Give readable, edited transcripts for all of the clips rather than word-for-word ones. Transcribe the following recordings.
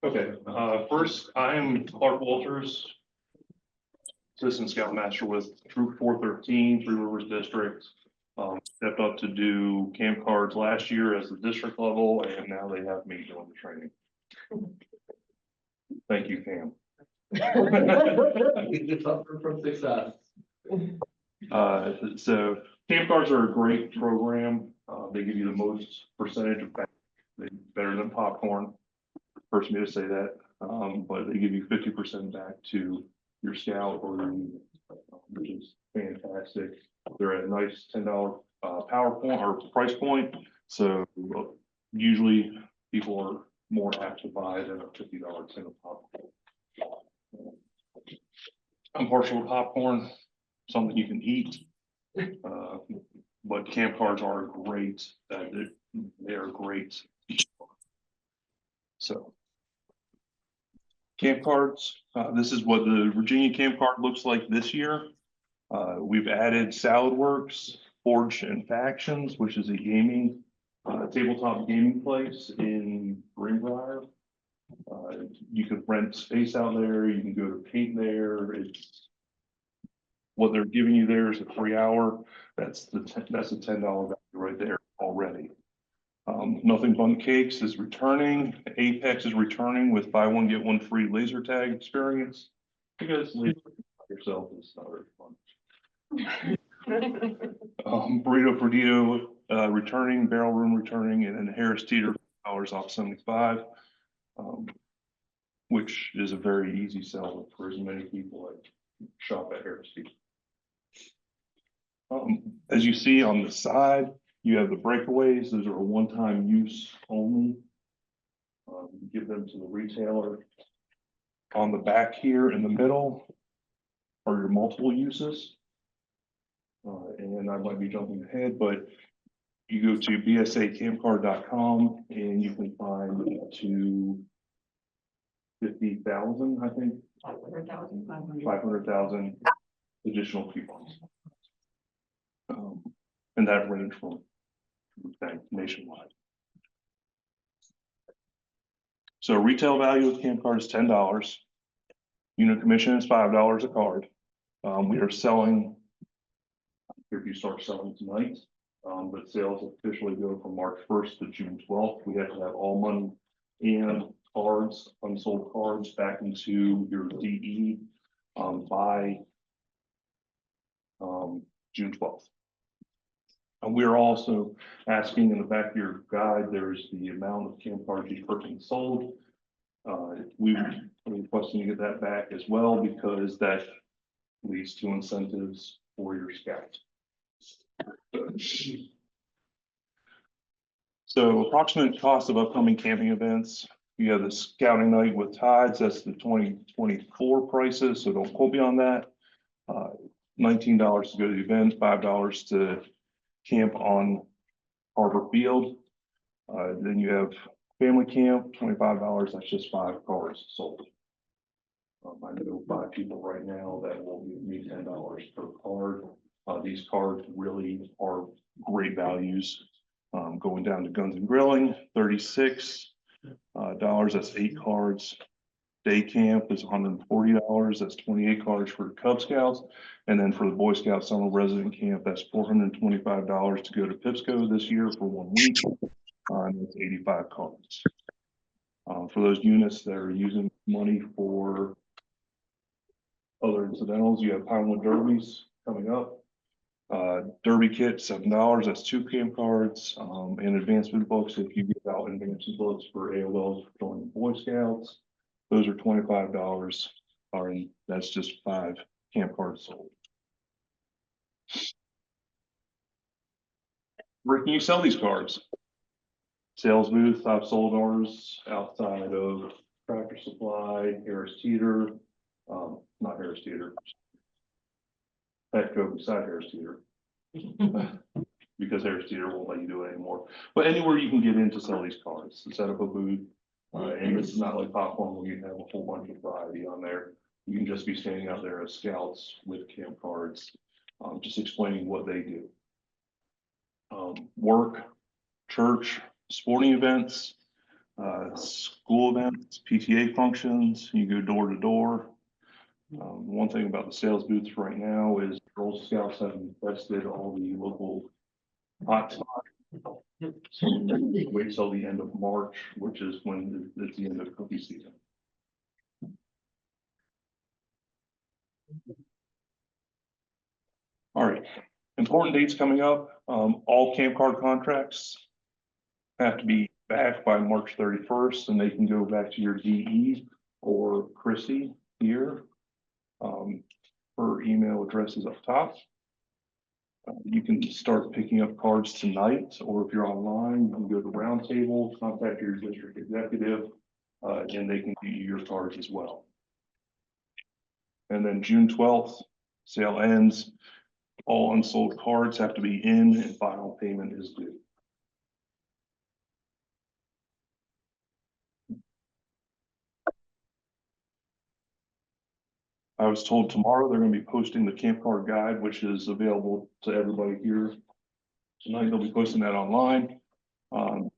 Okay, first, I'm Clark Walters, Assistant Scoutmaster with Troop 413, Three Rivers District. Stepped up to do camp cards last year as the district level, and now they have me doing the training. Thank you, Cam. From success. So camp cards are a great program. They give you the most percentage of back, better than popcorn. First me to say that, but they give you 50% back to your scout or your unit, which is fantastic. They're at a nice $10 PowerPoint or price point, so usually people are more apt to buy than a $50 tin of popcorn. I'm partial to popcorn, something you can eat, but camp cards are great. They are great. So camp cards, this is what the Virginia camp card looks like this year. We've added SolidWorks, Forge and Factions, which is a gaming, tabletop gaming place in Greenbrier. You could rent space out there, you can go to paint there. It's what they're giving you there is a free hour. That's a $10 value right there already. Nothing But Cakes is returning. Apex is returning with buy one, get one free laser tag experience. Because laser yourself is not very fun. Burrito Perdido returning, Barrel Room returning, and then Harris Teeter off 75, which is a very easy sell for as many people that shop at Harris Teeter. As you see on the side, you have the breakaways. Those are a one-time use only. Give them to the retailer. On the back here in the middle are your multiple uses. And I might be jumping ahead, but you go to bsacampcard.com and you can find up to 50,000, I think. 500,000 additional coupons. And that range from nationwide. So retail value of camp card is $10. Unit commission is $5 a card. We are selling, if you start selling tonight, but sales officially go from March 1st to June 12th. We have to have all money and cards, unsold cards back into your DE by June 12th. And we are also asking in the back of your guide, there's the amount of camp cards you purchased and sold. We are requesting to get that back as well because that leads to incentives for your scouts. So approximate cost of upcoming camping events. You have the scouting night with Tides. That's the 2024 prices. So don't quote me on that. $19 to go to the event, $5 to camp on Harbor Field. Then you have family camp, $25. That's just 5 cars sold. I know 5 people right now that will give me $10 per card. These cards really are great values. Going down to Guns and Grilling, $36. That's 8 cards. Day camp is $140. That's 28 cards for Cub Scouts. And then for the Boy Scout Summer Resident Camp, that's $425 to go to PIPSCO this year for 1 week. And it's 85 cards. For those units that are using money for other incidentals, you have Pinewood Derbies coming up. Derby kit, $7. That's 2 camp cards. And advancement books, if you give out advancement books for AOLs for joining Boy Scouts, those are $25. And that's just 5 camp cards sold. Where can you sell these cards? Sales booth. I've sold ours outside of Tractor Supply, Harris Teeter, not Harris Teeter, Petco beside Harris Teeter, because Harris Teeter won't let you do it anymore. But anywhere you can get in to sell these cards, to set up a booth, and this is not like popcorn where you have a whole bunch of variety on there. You can just be standing out there as scouts with camp cards, just explaining what they do. Work, church, sporting events, School events, PTA functions, you go door to door. One thing about the sales booths right now is Girl Scouts have infested all the local hot spots. So wait till the end of March, which is when it's the end of cookie season. All right, important dates coming up. All camp card contracts have to be back by March 31st, and they can go back to your DE or Christy here. Her email address is up top. You can start picking up cards tonight, or if you're online, you can go to Roundtable, contact your district executive, and they can give you your cards as well. And then June 12th, sale ends. All unsold cards have to be in and final payment is due. I was told tomorrow they're going to be posting the camp card guide, which is available to everybody here. Tonight they'll be posting that online.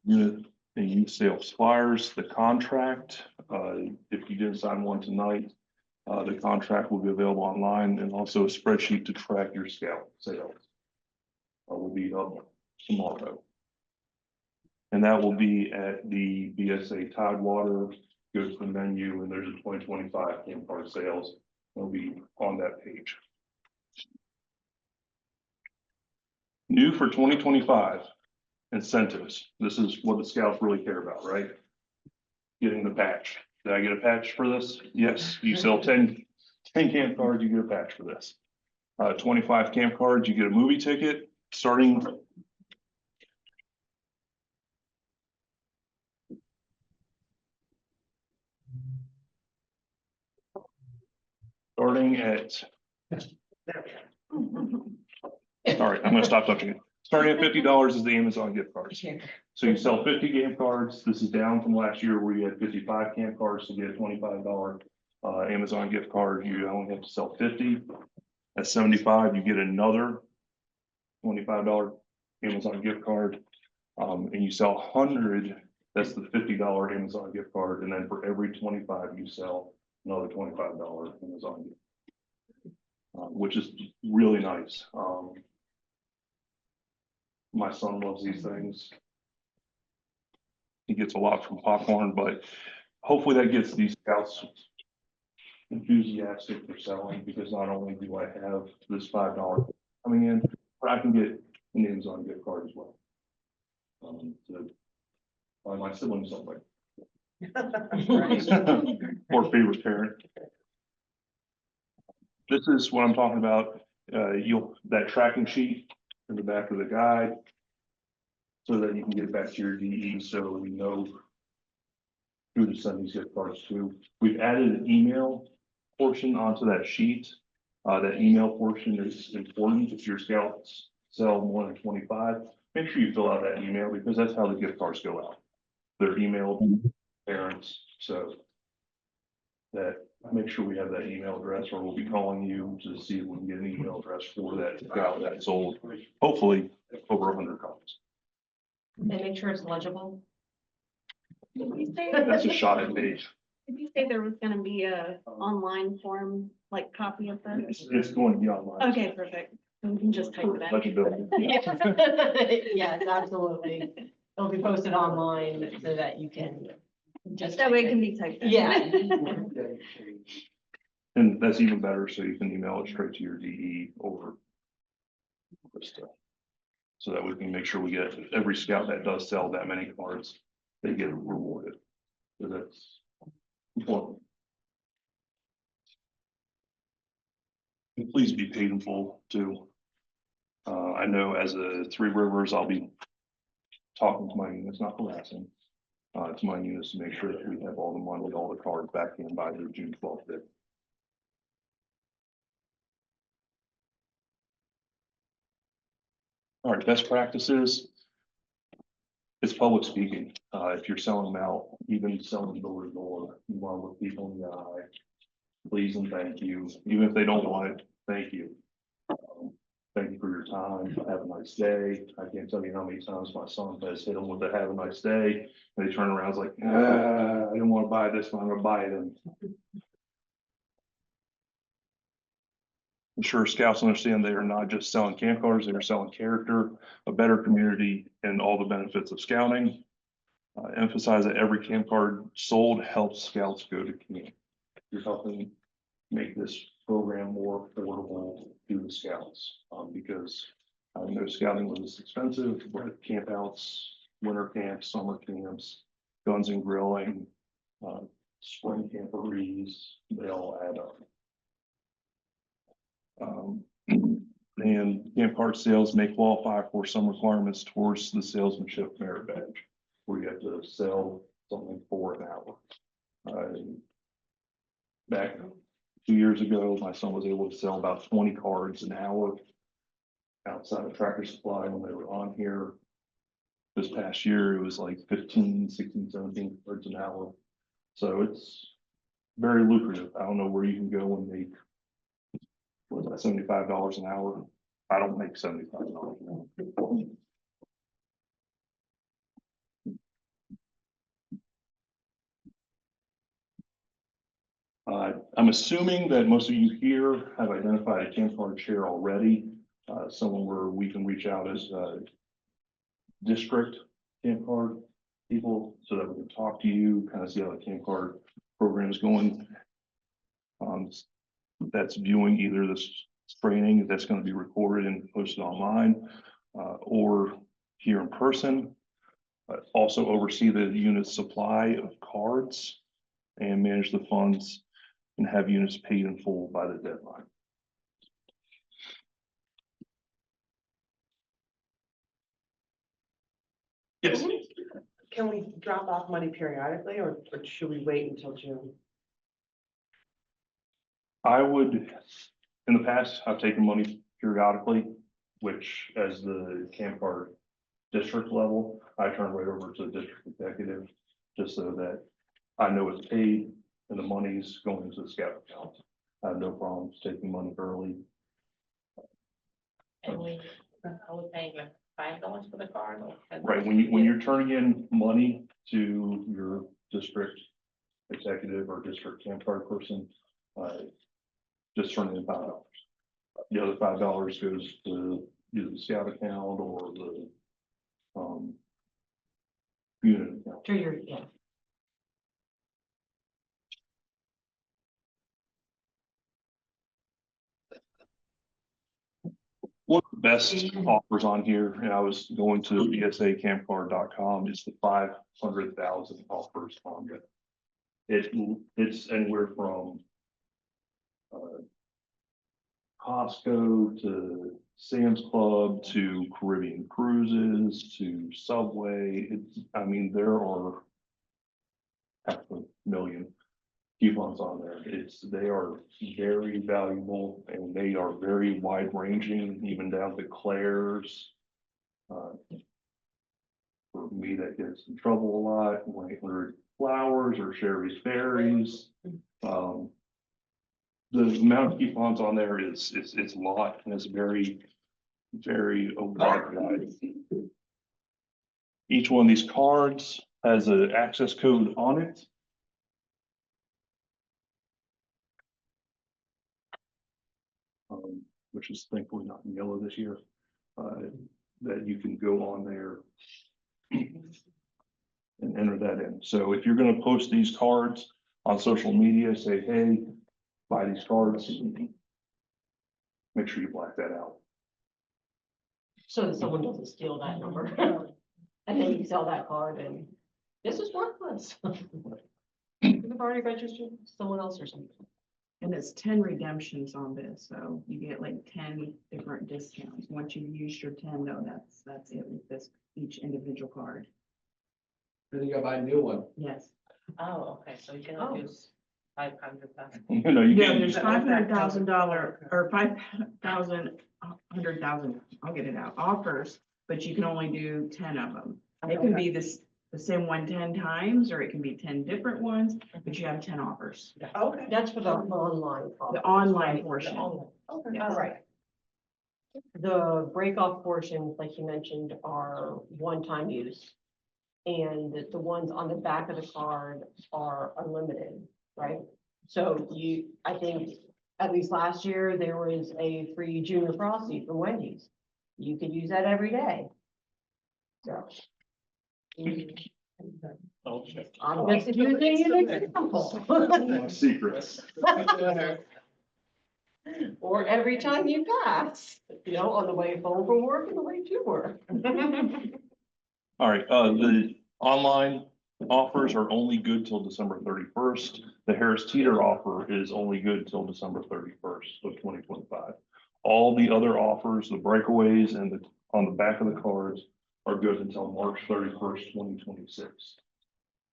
Unit and youth sales flyers, the contract. If you didn't sign one tonight, the contract will be available online, and also a spreadsheet to track your scout sales. Will be up tomorrow. And that will be at the BSA Tidewater. Go to the menu and there's a 2025 camp card sales. It'll be on that page. New for 2025 incentives. This is what the scouts really care about, right? Getting the patch. Did I get a patch for this? Yes. You sell 10 camp cards, you get a patch for this. 25 camp cards, you get a movie ticket. Starting at, all right, I'm gonna stop touching it. Starting at $50 is the Amazon gift cards. So you sell 50 camp cards. This is down from last year where you had 55 camp cards to get a $25 Amazon gift card. You only have to sell 50. At 75, you get another $25 Amazon gift card. And you sell 100, that's the $50 Amazon gift card. And then for every 25, you sell another $25 Amazon gift, which is really nice. My son loves these things. He gets a lot from popcorn, but hopefully that gets these scouts enthusiastic for selling, because not only do I have this $5 coming in, but I can get an Amazon gift card as well. To buy my siblings something. Or favorite parent. This is what I'm talking about. That tracking sheet in the back of the guide, so that you can get it back to your DE, so we know who to send these gift cards to. We've added an email portion onto that sheet. That email portion is important. If your scouts sell more than 25, make sure you fill out that email, because that's how the gift cards go out. They're emailed to parents, so that make sure we have that email address, or we'll be calling you to see if we can get an email address for that scout that sold, hopefully over 100 copies. And make sure it's legible. That's a shot at me. Did you say there was gonna be a online form, like copy of this? It's going to be online. Okay, perfect. We can just type it in. Legibility. Yes, absolutely. It'll be posted online so that you can just. That way it can be typed in. Yeah. And that's even better, so you can email it straight to your DE or Krista. So that we can make sure we get every scout that does sell that many cards, they get rewarded. So that's important. And please be paid in full too. I know as a Three Rivers, I'll be talking to my units, not harassing, to my units to make sure that we have all the money, all the cards back in by the June 12th day. All right, best practices. It's public speaking. If you're selling them out, even selling door to door, you want to look people in the eye. Please and thank you. Even if they don't want it, thank you. thank you for your time, have a nice day. I can't tell you how many times my son has hit them with a have a nice day. And they turn around, it's like, I didn't want to buy this, but I'm gonna buy it. And I'm sure scouts understand they are not just selling camp cars, they are selling character, a better community, and all the benefits of scouting. Emphasize that every camp card sold helps scouts go to camp. You're helping make this program more affordable to the scouts, because I know scouting was expensive, but campouts, winter camps, summer camps, guns and grilling, spring camporees, they all add up. And camp card sales may qualify for some requirements towards the salesmanship merit badge, where you have to sell something for an hour. Back 2 years ago, my son was able to sell about 20 cards an hour outside of Tractor Supply when they were on here. This past year, it was like 15, 16, 17 cards an hour. So it's very lucrative. I don't know where you can go and make, what was that, $75 an hour? I don't make $75 an hour. I'm assuming that most of you here have identified a camp card chair already, someone where we can reach out as district camp card people so that we can talk to you, kind of see how the camp card program is going. That's viewing either this training that's going to be recorded and posted online, or here in person. Also oversee the unit's supply of cards and manage the funds and have units paid in full by the deadline. Yes, Can we drop off money periodically or should we wait until June? I would, in the past, I've taken money periodically, which as the camp card district level, I turn right over to the district executive, just so that I know it's paid and the money's going to the scout account. I have no problems taking money early. And we, I was paying like $5 for the card. Or Right, when you're turning in money to your district executive or district camp card person, just turn in $5. The other $5 goes to either the scout account or the unit account. To your, yeah. One of the best offers on here, and I was going to esacampcard.com, is the 500,000 offers on it. It's anywhere from Costco to Sam's Club to Caribbean Cruises to Subway. I mean, there are 500,000 coupons on there. They are very valuable and they are very wide ranging, even down to Claire's. For me, that gets in trouble a lot, like flowers or Sherry's Berries. The amount of coupons on there is it's a lot, and it's very a wide variety. Each one of these cards has an access code on it. Which is thankfully not in yellow this year, that you can go on there and enter that in. So if you're going to post these cards on social media, say, hey, buy these cards, make sure you black that out. So that someone doesn't steal that number. And then you sell that card and this is worthless. You've already registered someone else or something. And it's 10 redemptions on this, so you get like 10 different discounts. Once you've used your 10, though, that's it with this, each individual card. Then you gotta buy a new one. Yes. Oh, okay, so you cannot use 500,000. You know, you Yeah, can't. there's $500,000 or 5,000, 100,000, I'll get it out, offers, but you can only do 10 of them. It can be the same one 10 times, or it can be 10 different ones, but you have 10 offers. Okay. That's for the online. The online portion. Okay, Yeah. all right. The break-off portions, like you mentioned, are one-time use. And the ones on the back of the card are unlimited, right? So I think, at least last year, there was a free Junior Frosty from Wendy's. You could use that every day. So. I'll check. I'm just using an example. Secrets. Or every time you pass, on the way home from work and the way to work. All right, the online offers are only good till December 31st. The Harris Teeter offer is only good till December 31st of 2025. All the other offers, the breakaways and on the back of the cards are good until March 31st, 2026.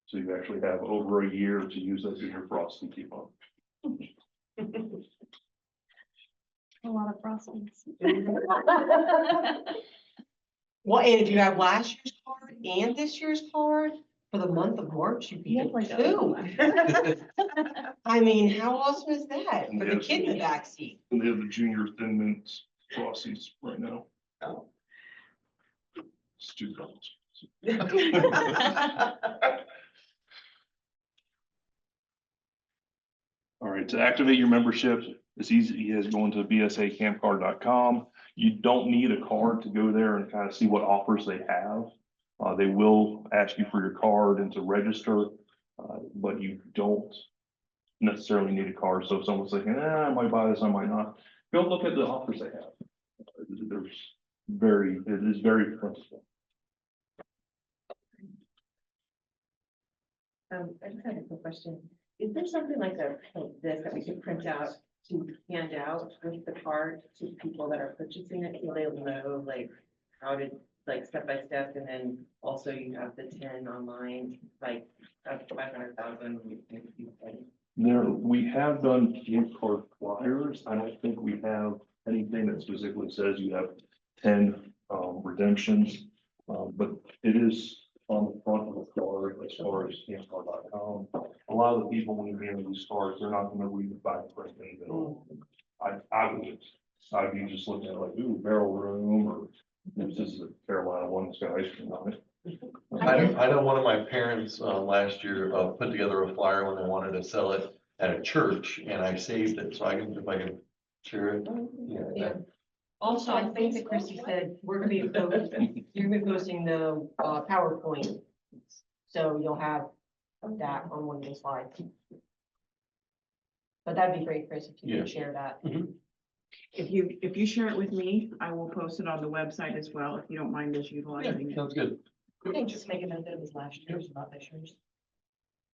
So you actually have over a year to use that Junior Frosty coupon. A lot of frostings. Well, and if you have last year's card and this year's card for the month of March, you Yeah, can like get two. I mean, how awesome is that for the kid in the backseat? And they have the Junior Thin Mint Frosties right now. Oh. It's $2. All right, to activate your membership, it's easy as going to bsacampcard.com. You don't need a card to go there and kind of see what offers they have. They will ask you for your card and to register, but you don't necessarily need a card. So if someone's thinking, I might buy this, I might not, go look at the offers they have. It is very plentiful. I just had a quick question. Is there something like this that we could print out to hand out with the card to people that are purchasing it, so they'll know like how to, like, step by step, and then also you have the 10 online, like 500,000. There, we have done gift card flyers. I don't think we have anything that specifically says you have 10 redemptions. But it is on the front of the card as far as campcard.com. A lot of the people, when you hand these cards, they're not gonna read the fine print. I'd be just looking at like, ooh, barrel room, or this is a Carolina one that's got ice cream on it. I know one of my parents last year put together a flyer when they wanted to sell it at a church, and I saved it, so if I can share it. Yeah. Also, I think that Christy said, you're gonna be posting the PowerPoint. So you'll have that on one of the slides. But that'd be great, Chris, if you could share that. If you share it with me, I will post it on the website as well, if you don't mind us utilizing it. Sounds good. I think just make it as it was last year's, not this year's.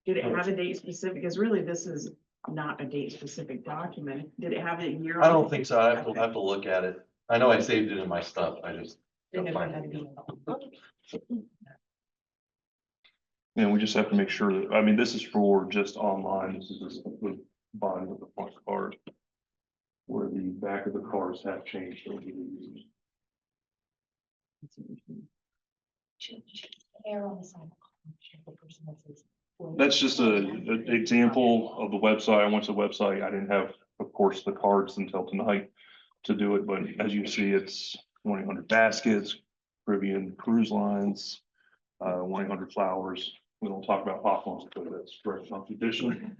Did it have a date specific? Because really, this is not a date specific document. Did it have a year? I don't think so. I have to look at it. I know I saved it in my stuff. I just. Didn't gotta know find how to it. do And we just have to make sure that, I mean, this is for just online. This is just the bottom of the front card. Where the back of the cards have changed over the years. Hair on the side. The person that says, That's just an example of the website. I went to the website. I didn't have, of course, the cards until tonight to do it, but as you see, it's 1-800 Baskets, Caribbean Cruise Lines, 1-800 Flowers. We don't talk about hot ones because that's direct competition.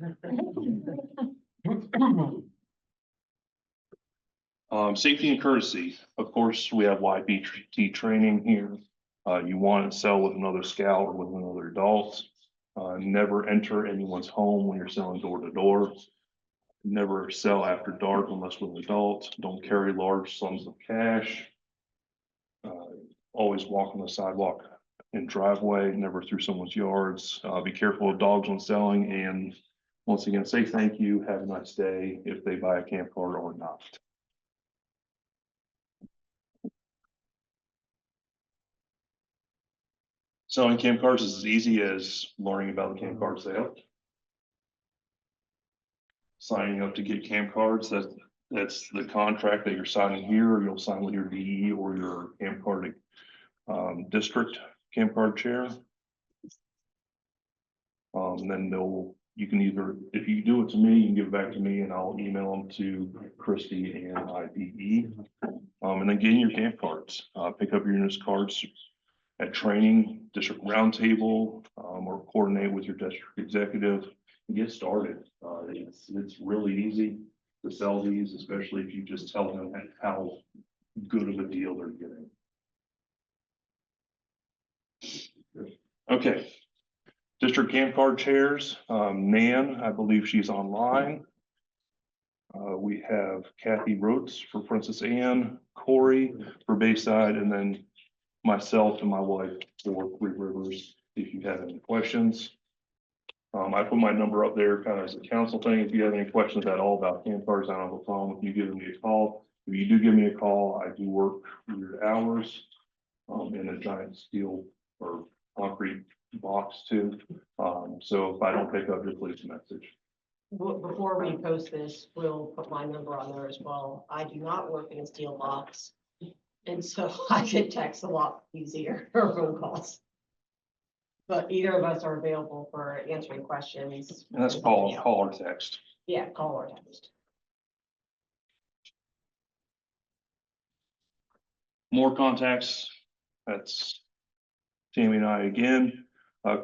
Safety and courtesy. Of course, we have YPT training here. You want to sell with another scout or with another adult. Never enter anyone's home when you're selling door to door. Never sell after dark unless with an adult. Don't carry large sums of cash. Always walk on the sidewalk and driveway, never through someone's yards. Be careful of dogs when selling, and once again, say thank you, have a nice day if they buy a camp card or not. Selling camp cards is as easy as learning about the camp card sale. Signing up to get camp cards, that's the contract that you're signing here, or you'll sign with your DE or your camp card district camp card chair. Then they'll you can either, if you do it to me, you can give it back to me and I'll email them to Christie and IDE. And then getting your camp cards, pick up your units cards at training, district roundtable, or coordinate with your district executive and get started. It's really easy to sell these, especially if you just tell them how good of a deal they're getting. Okay. District camp card chairs, Nan, I believe she's online. We have Kathy Rhodes for Princess Anne, Corey for Bayside, and then myself and my wife for Three Rivers, if you have any questions. I put my number up there kind of as a council thing. If you have any questions at all about camp cards, I don't have a problem with you giving me a call. If you do give me a call, I do work weird hours in a giant steel or concrete box too. So if I don't pick up, just leave a message. Before we post this, we'll put my number on there as well. I do not work in a steel box. And so I get texts a lot easier or phone calls. But either of us are available for answering questions. And that's call or text. Yeah, call or text. More contacts. That's Tammy and I again,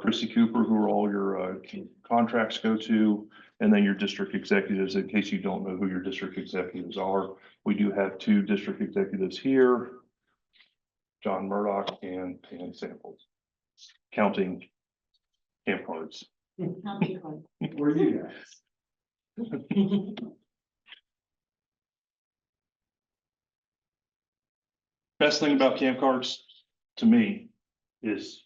Chrissy Cooper, who are all your contracts go to, and then your district executives, in case you don't know who your district executives are. We do have 2 district executives here, John Murdoch and Pam Samples, counting camp cards. Where you guys? Best thing about camp cards to me is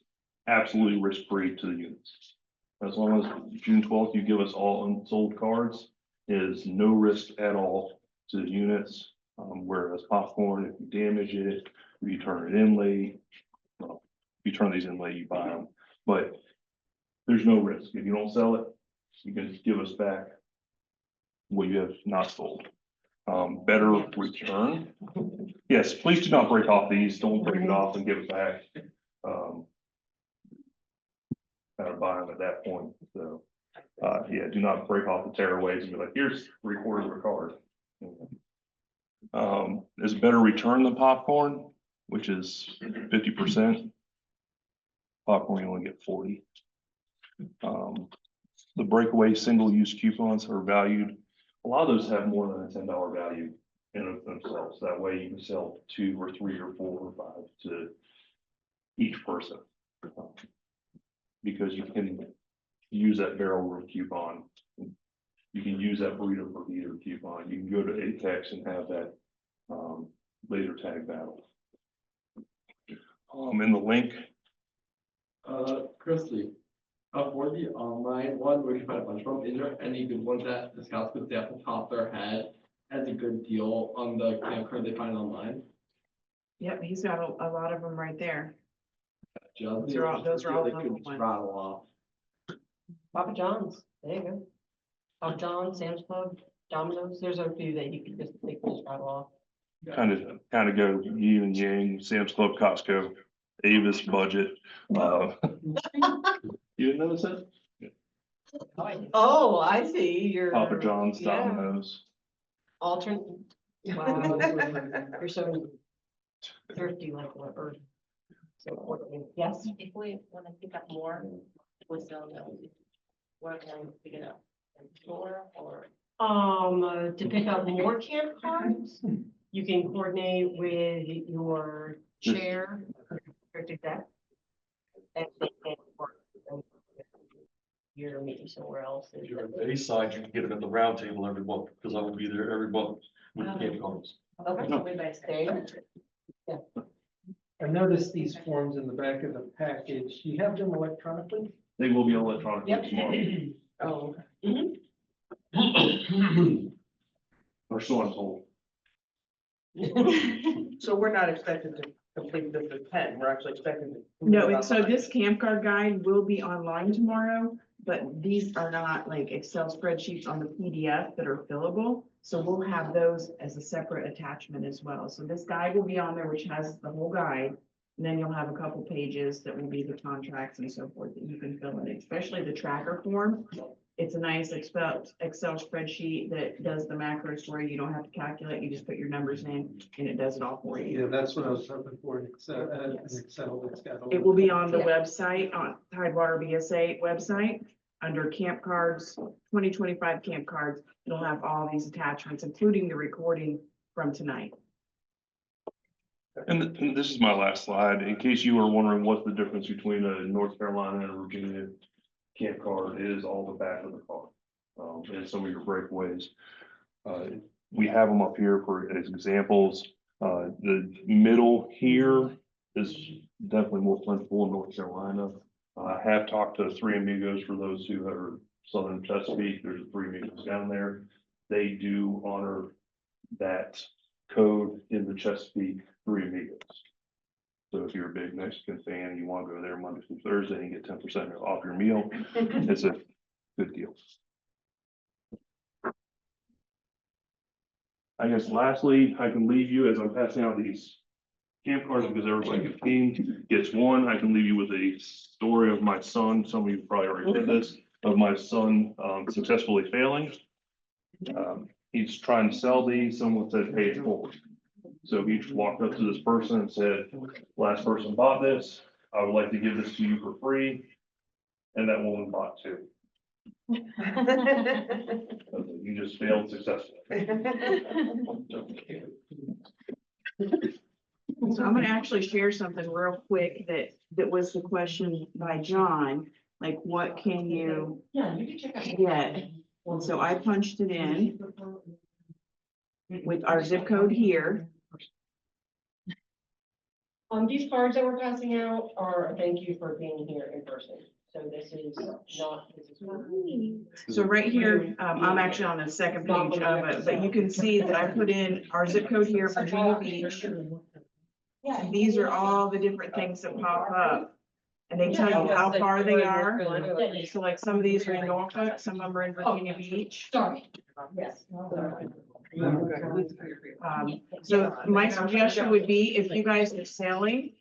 absolutely risk-free to the units. As long as June 12th, you give us all unsold cards, is no risk at all to the units. Whereas popcorn, if you damage it, if you turn it in late, well, if you turn these in late, you buy them, but there's no risk. If you don't sell it, you can give us back what you have not sold. Better return. Yes, please do not break off these. Don't break it off and give it back. Kind of buy them at that point. So, yeah, do not break off the tearaways and be like, here's 3/4 of a card. Is better return than popcorn, which is 50%. Popcorn, you only get 40. The breakaway single-use coupons are valued. A lot of those have more than a $10 value in of themselves. That way you can sell 2 or 3 or 4 or 5 to each person. Because you can use that barrel room coupon. You can use that burrito per liter coupon. You can go to Apex and have that laser tag battle. In the link, Christie, for the online one, where you find a bunch of them, is there any good ones that the scouts could say off the top of their head as a good deal on the camp card they find online? Yep, he's got a lot of them right there. Just Those are all- those are all they could local just ones. rattle off. Papa John's, there you go. Papa John's, Sam's Club, Domino's, there's a few that you can just rattle off. kind of go yin and yang, Sam's Club, Costco, Avis budget. You didn't notice that? Oh, I see, you're. Papa John's, Yeah. Domino's. Alternate. Wow, you're so thrifty like what, or. So, yes, If we want to pick up more, we still know where can we pick it up? In store or? to pick up more camp cards, you can coordinate with your chair, district exec. And they can work. Your meeting somewhere else. If you're at Bayside, you can get it at the round table every month, because I will be there every month with camp cards. Okay. No. There you go. I noticed these forms in the back of the package. Do you have them electronically? They will be electronic Yep. tomorrow. Oh, Or so I'm told. So we're not expected to complete this at 10, we're actually expecting to. No, and so this camp card guide will be online tomorrow, but these are not like Excel spreadsheets on the PDF that are fillable. So we'll have those as a separate attachment as well. So this guide will be on there, which has the whole guide. And then you'll have a couple pages that will be the contracts and so forth that you can fill in, especially the tracker form. It's a nice Excel spreadsheet that does the macros for you. You don't have to calculate. You just put your numbers in and it does it all for you. Yeah, that's what I was hoping for, an Excel that's got. all It will be on the Yeah. website, on Tidewater BSA website, under camp cards, 2025 camp cards. It'll have all these attachments, including the recording from tonight. And this is my last slide, in case you were wondering what the difference between a North Carolina and a Virginia camp card is, all the back of the car. And some of your breakaways. We have them up here for as examples. The middle here is definitely more plentiful in North Carolina. I have talked to Three Amigos, for those who are Southern Chesapeake, there's Three Amigos down there. They do honor that code in the Chesapeake Three Amigos. So if you're a big Mexican fan and you want to go there Monday through Thursday and get 10% off your meal, it's a good deal. I guess lastly, I can leave you as I'm passing out these camp cards, because everybody gets one. I can leave you with a story of my son. Some of you probably already heard this, of my son successfully failing. He's trying to sell these. Someone said, pay it forward. So he walked up to this person and said, last person bought this. I would like to give this to you for free. And that woman bought two. You just failed successfully. So I'm gonna actually share something real quick that was the question by John, like what can you get? And so I punched it in with our zip code here. These cards that we're passing out are a thank you for being here in person. So this is not. So right here, I'm actually on the second page of it, but you can see that I put in our zip code here, Virginia Beach. And these are all the different things that pop up. And they tell you how far they are. So like some of these are in Norfolk, some of them are in Virginia Beach. Sorry. Yes. So my suggestion would be, if you guys are sailing,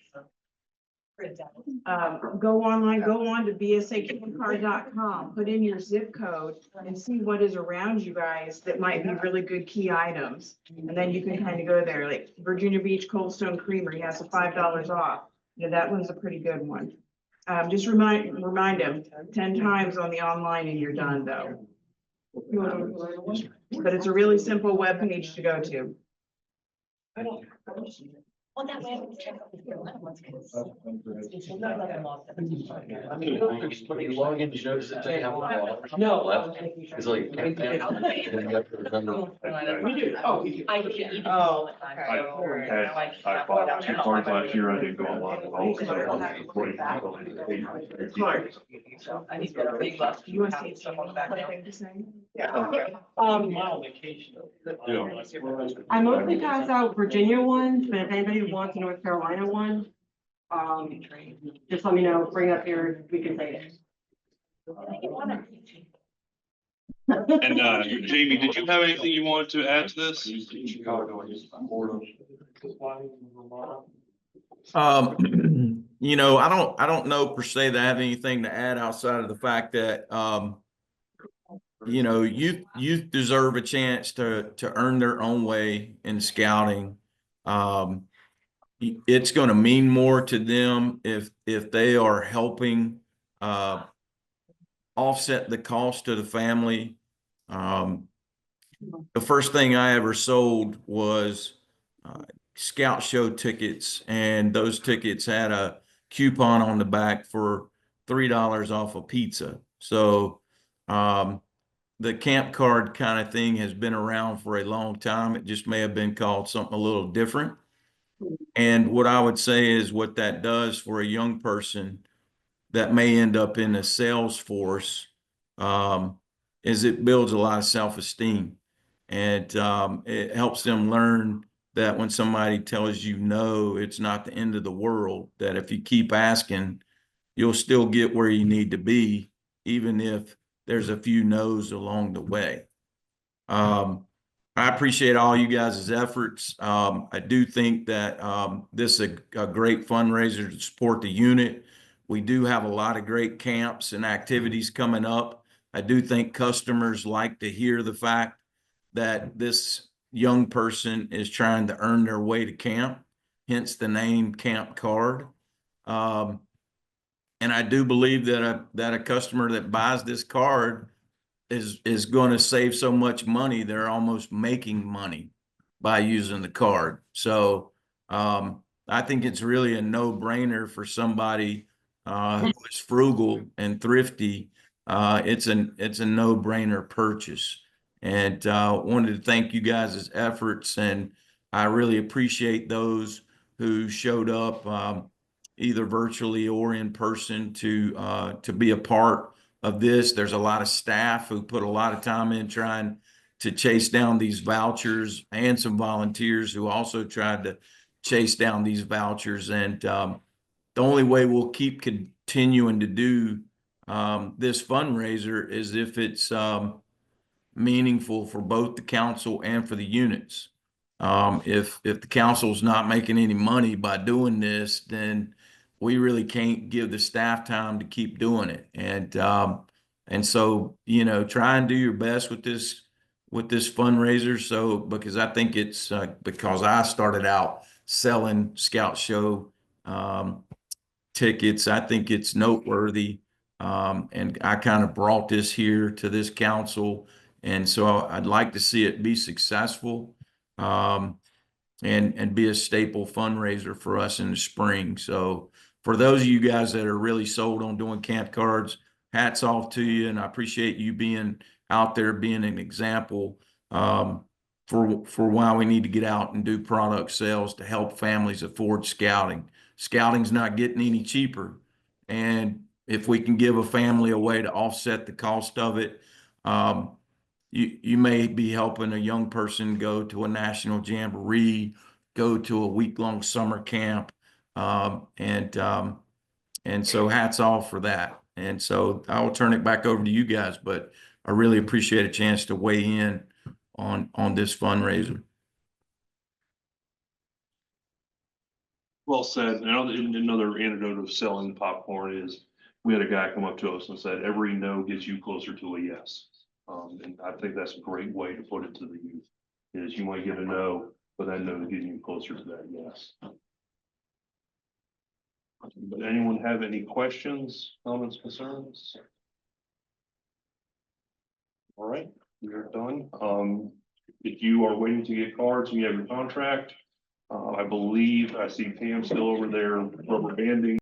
go online, go on to bsacampcard.com, put in your zip code and see what is around you guys that might be really good key items. And then you can kind of go there, like Virginia Beach Cold Stone Creamery has a $5 off. Yeah, that one's a pretty good one. Just remind them 10 times on the online and you're done though. But it's a really simple webpage to go to. Well, that way I can check out the other ones, 'cause When you log in, you notice that they have $1 No. left. It's like. And then you have to remember. We do. Oh, I get even Oh, all the time. I bought two cards last year. I didn't go online at all. So I wanted to break it all into pages. Clark. I need to get a big bus. You want to say something to say? I mostly pass out Virginia ones, but if anybody wants a North Carolina one, just let me know, bring it up here, we can say it. And Jamie, did you have anything you wanted to add to this? You know, I don't know per se that I have anything to add outside of the fact that, you know, you deserve a chance to earn their own way in scouting. It's going to mean more to them if they are helping offset the cost to the family. The first thing I ever sold was Scout Show tickets, and those tickets had a coupon on the back for $3 off a pizza. So the camp card kind of thing has been around for a long time. It just may have been called something a little different. And what I would say is what that does for a young person that may end up in a sales force is it builds a lot of self-esteem. And it helps them learn that when somebody tells you no, it's not the end of the world, that if you keep asking, you'll still get where you need to be, even if there's a few no's along the way. I appreciate all you guys' efforts. I do think that this is a great fundraiser to support the unit. We do have a lot of great camps and activities coming up I do think customers like to hear the fact that this young person is trying to earn their way to camp, hence the name Camp Card. And I do believe that a customer that buys this card is going to save so much money, they're almost making money by using the card. So I think it's really a no-brainer for somebody who is frugal and thrifty. It's a no-brainer purchase. And wanted to thank you guys' efforts, and I really appreciate those who showed up either virtually or in person to be a part of this. There's a lot of staff who put a lot of time in trying to chase down these vouchers, and some volunteers who also tried to chase down these vouchers. And the only way we'll keep continuing to do this fundraiser is if it's meaningful for both the council and for the units. If the council's not making any money by doing this, then we really can't give the staff time to keep doing it. And so, you know, try and do your best with this fundraiser. So, because I think it's because I started out selling Scout Show tickets, I think it's noteworthy. And I kind of brought this here to this council. And so I'd like to see it be successful. And be a staple fundraiser for us in the spring. So for those of you guys that are really sold on doing camp cards, hats off to you. And I appreciate you being out there, being an example for why we need to get out and do product sales to help families afford scouting. Scouting's not getting any cheaper. And if we can give a family a way to offset the cost of it, you may be helping a young person go to a national jamboree, go to a week-long summer camp. And so hats off for that. And so I will turn it back over to you guys, but I really appreciate a chance to weigh in on this fundraiser. Well said. Another anecdote of selling popcorn is we had a guy come up to us and said, every no gets you closer to a yes. And I think that's a great way to put it to the youth, is you might get a no, but that no is getting you closer to that yes. But anyone have any questions, comments, concerns? All right, we are done. If you are waiting to get cards and you have your contract, I believe I see Pam still over there rubber banding